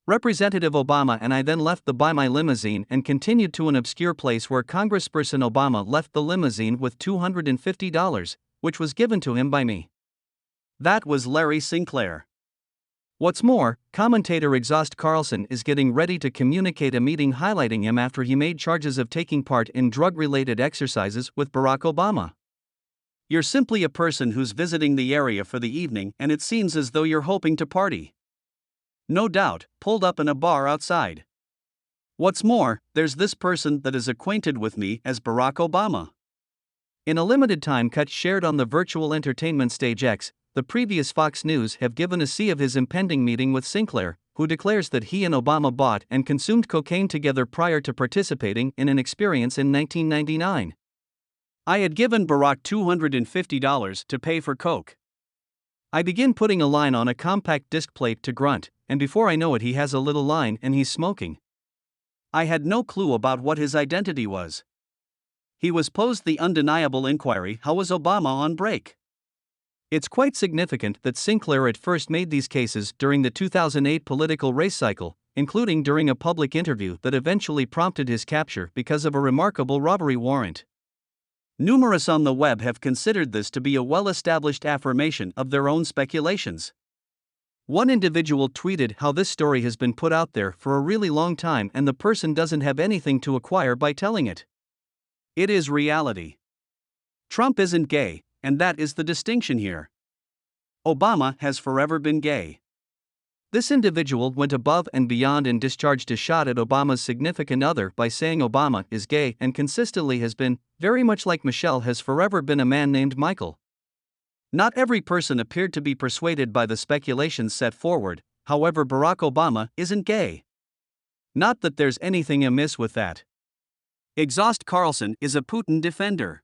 Representative Obama and I then left by my limousine and continued to an obscure place where Congressperson Obama left the limousine with $250, which was given to him by me. That was Larry Sinclair. What's more, commentator Exhaust Carlson is getting ready to communicate a meeting highlighting him after he made charges of taking part in drug-related exercises with Barack Obama. You're simply a person who's visiting the area for the evening and it seems as though you're hoping to party. No doubt, pulled up in a bar outside. What's more, there's this person that is acquainted with me as Barack Obama. In a limited time cut shared on the virtual entertainment stage X, the previous Fox News have given a see of his impending meeting with Sinclair, who declares that he and Obama bought and consumed cocaine together prior to participating in an experience in 1999. I had given Barack $250 to pay for coke. I begin putting a line on a compact disc plate to grunt, and before I know it he has a little line and he's smoking. I had no clue about what his identity was. He was posed the undeniable inquiry, how was Obama on break? It's quite significant that Sinclair at first made these cases during the 2008 political race cycle, including during a public interview that eventually prompted his capture because of a remarkable robbery warrant. Numerous on the web have considered this to be a well-established affirmation of their own speculations. One individual tweeted how this story has been put out there for a really long time and the person doesn't have anything to acquire by telling it. It is reality. Trump isn't gay, and that is the distinction here. Obama has forever been gay. This individual went above and beyond and discharged a shot at Obama's significant other by saying Obama is gay and consistently has been, very much like Michelle has forever been a man named Michael. Not every person appeared to be persuaded by the speculations set forward, however Barack Obama isn't gay. Not that there's anything amiss with that. Exhaust Carlson is a Putin defender.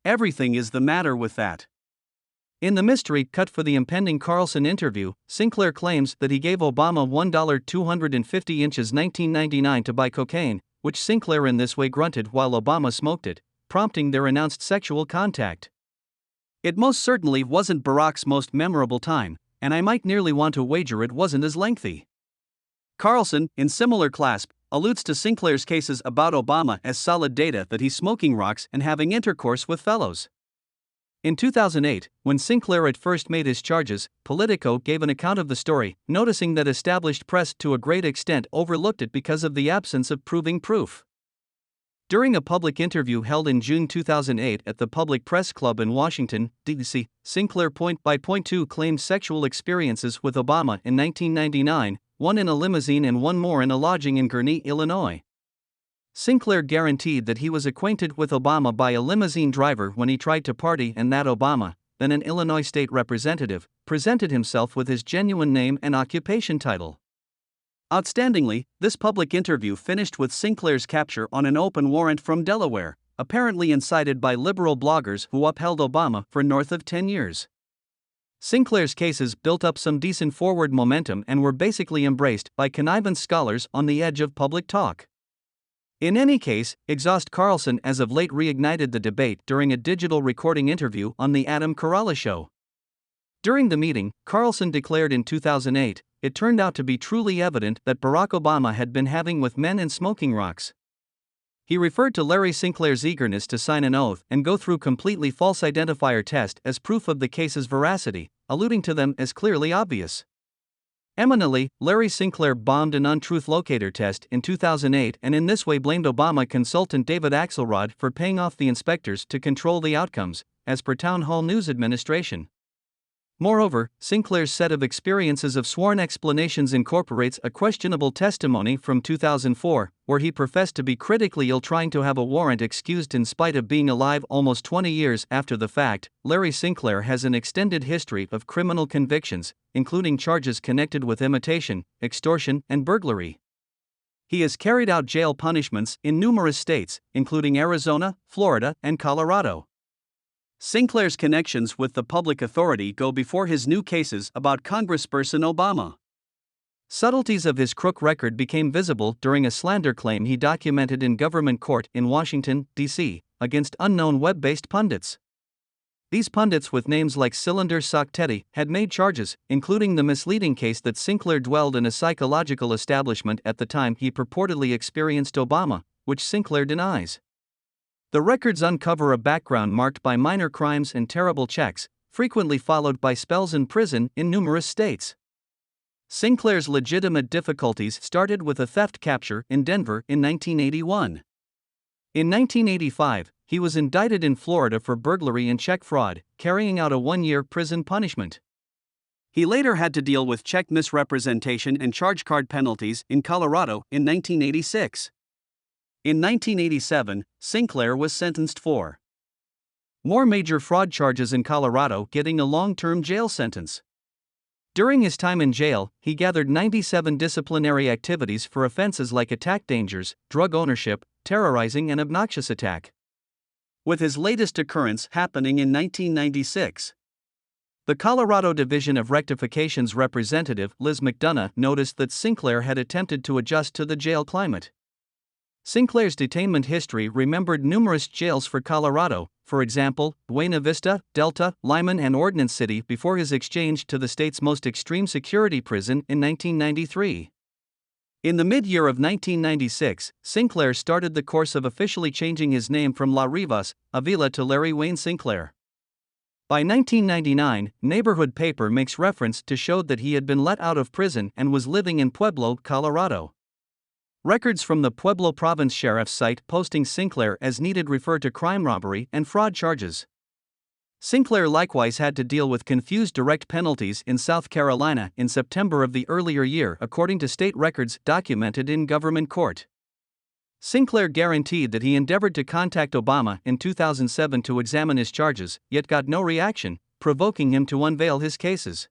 Everything is the matter with that. In the mystery cut for the impending Carlson interview, Sinclair claims that he gave Obama $1 250 inches 1999 to buy cocaine, which Sinclair in this way grunted while Obama smoked it, prompting their announced sexual contact. It most certainly wasn't Barack's most memorable time, and I might nearly want to wager it wasn't as lengthy. Carlson, in similar clasp, alludes to Sinclair's cases about Obama as solid data that he's smoking rocks and having intercourse with fellows. In 2008, when Sinclair at first made his charges, Politico gave an account of the story, noticing that established press to a great extent overlooked it because of the absence of proving proof. During a public interview held in June 2008 at the Public Press Club in Washington, D.C., Sinclair point-by-point claimed sexual experiences with Obama in 1999, one in a limousine and one more in a lodging in Gurnee, Illinois. Sinclair guaranteed that he was acquainted with Obama by a limousine driver when he tried to party and that Obama, then an Illinois state representative, presented himself with his genuine name and occupation title. Outstandingly, this public interview finished with Sinclair's capture on an open warrant from Delaware, apparently incited by liberal bloggers who upheld Obama for north of 10 years. Sinclair's cases built up some decent forward momentum and were basically embraced by connivance scholars on the edge of public talk. In any case, Exhaust Carlson as of late reignited the debate during a digital recording interview on The Adam Carolla Show. During the meeting, Carlson declared in 2008, it turned out to be truly evident that Barack Obama had been having with men and smoking rocks. He referred to Larry Sinclair's eagerness to sign an oath and go through completely false identifier test as proof of the case's veracity, alluding to them as clearly obvious. Eminently, Larry Sinclair bombed an untruth locator test in 2008 and in this way blamed Obama consultant David Axelrod for paying off the inspectors to control the outcomes, as per Town Hall News Administration. Moreover, Sinclair's set of experiences of sworn explanations incorporates a questionable testimony from 2004, where he professed to be critically ill trying to have a warrant excused in spite of being alive almost 20 years after the fact. Larry Sinclair has an extended history of criminal convictions, including charges connected with imitation, extortion, and burglary. He has carried out jail punishments in numerous states, including Arizona, Florida, and Colorado. Sinclair's connections with the public authority go before his new cases about Congressperson Obama. Subtleties of his crook record became visible during a slander claim he documented in government court in Washington, D.C., against unknown web-based pundits. These pundits with names like Cylinder Soctetti had made charges, including the misleading case that Sinclair dwelled in a psychological establishment at the time he purportedly experienced Obama, which Sinclair denies. The records uncover a background marked by minor crimes and terrible checks, frequently followed by spells in prison in numerous states. Sinclair's legitimate difficulties started with a theft capture in Denver in 1981. In 1985, he was indicted in Florida for burglary and check fraud, carrying out a one-year prison punishment. He later had to deal with check misrepresentation and charge card penalties in Colorado in 1986. In 1987, Sinclair was sentenced for more major fraud charges in Colorado, getting a long-term jail sentence. During his time in jail, he gathered 97 disciplinary activities for offenses like attack dangers, drug ownership, terrorizing, and obnoxious attack. With his latest occurrence happening in 1996. The Colorado Division of Rectification's representative, Liz McDonough, noticed that Sinclair had attempted to adjust to the jail climate. Sinclair's detainment history remembered numerous jails for Colorado, for example, Buena Vista, Delta, Lyman, and Ordnance City, before his exchange to the state's most extreme security prison in 1993. In the mid-year of 1996, Sinclair started the course of officially changing his name from La Rivas, Avila to Larry Wayne Sinclair. By 1999, Neighborhood Paper makes reference to showed that he had been let out of prison and was living in Pueblo, Colorado. Records from the Pueblo Province Sheriff's site posting Sinclair as needed refer to crime, robbery, and fraud charges. Sinclair likewise had to deal with confused direct penalties in South Carolina in September of the earlier year, according to state records documented in government court. Sinclair guaranteed that he endeavored to contact Obama in 2007 to examine his charges, yet got no reaction, provoking him to unveil his cases.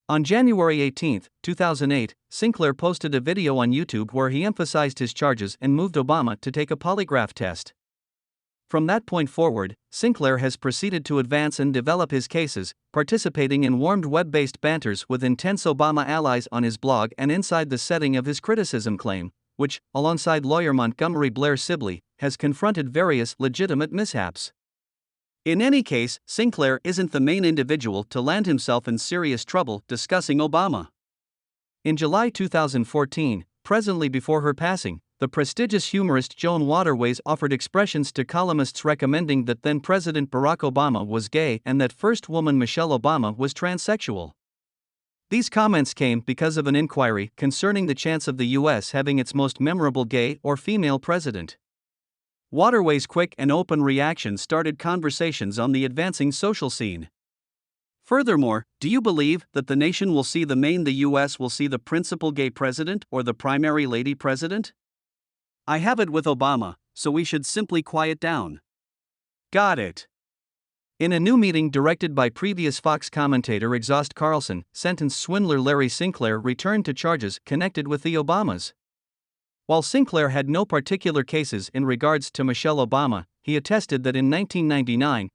On January 18, 2008, Sinclair posted a video on YouTube where he emphasized his charges and moved Obama to take a polygraph test. From that point forward, Sinclair has proceeded to advance and develop his cases, participating in warmed web-based banters with intense Obama allies on his blog and inside the setting of his criticism claim, which, alongside lawyer Montgomery Blair Sibley, has confronted various legitimate mishaps. In any case, Sinclair isn't the main individual to land himself in serious trouble discussing Obama. In July 2014, presently before her passing, the prestigious humorist Joan Waterways offered expressions to columnists recommending that then-President Barack Obama was gay and that first woman Michelle Obama was transsexual. These comments came because of an inquiry concerning the chance of the U.S. having its most memorable gay or female president. Waterways' quick and open reaction started conversations on the advancing social scene. Furthermore, do you believe that the nation will see the U.S. will see the principal gay president or the primary lady president? I have it with Obama, so we should simply quiet down. Got it. In a new meeting directed by previous Fox commentator Exhaust Carlson, sentenced swindler Larry Sinclair returned to charges connected with the Obamas. While Sinclair had no particular cases in regards to Michelle Obama, he attested that in 1999,